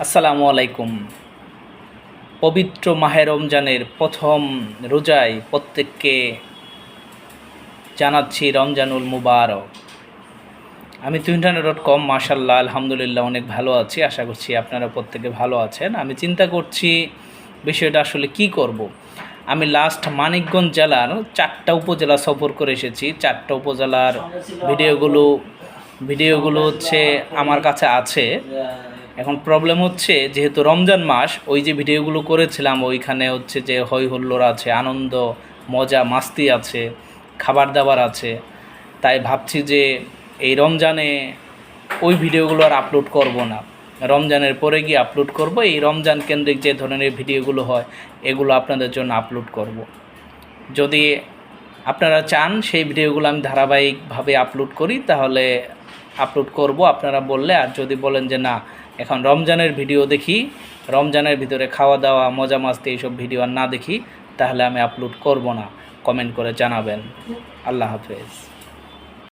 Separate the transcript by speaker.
Speaker 1: আসসালামু আলাইকুম। পবিত্র মাহে রমজানের প্রথম রোজায় প্রত্যেককে জানাচ্ছি রমজানুল মুবারক। আমি twinternet.com মাশাআল্লাহ আলহামদুলিল্লাহ অনেক ভালো আছি। আশা করছি আপনারা প্রত্যেকে ভালো আছেন। আমি চিন্তা করছি বিষয়টা আসলে কি করব। আমি লাস্ট মানিকগঞ্জ জেলার 4টা উপজেলা সফর করে এসেছি। 4টা উপজেলার ভিডিওগুলো হচ্ছে আমার কাছে আছে। এখন প্রবলেম হচ্ছে যেহেতু রমজান মাস, ওই যে ভিডিওগুলো করেছিলাম ওইখানে হচ্ছে যে হই হুল্লোড় আছে, আনন্দ মজা মাস্তি আছে, খাবার দাবার আছে। তাই ভাবছি যে এই রমজানে ওই ভিডিওগুলো আর আপলোড করব না, রমজানের পরে গিয়ে আপলোড করব। এই রমজান কেন্দ্রিক যে ধরনের ভিডিওগুলো হয় এগুলো আপনাদের জন্য আপলোড করব। যদি আপনারা চান সেই ভিডিওগুলো আমি ধারাবাহিকভাবে আপলোড করি তাহলে আপলোড করব আপনারা বললে। আর যদি বলেন যে না, এখন রমজানের ভিডিও দেখি, রমজানের ভিতরে খাওয়া দাওয়া মজা মাস্তি এইসব ভিডিও আর না দেখি, তাহলে আমি আপলোড করব না। কমেন্ট করে জানাবেন। আল্লাহ হাফেজ।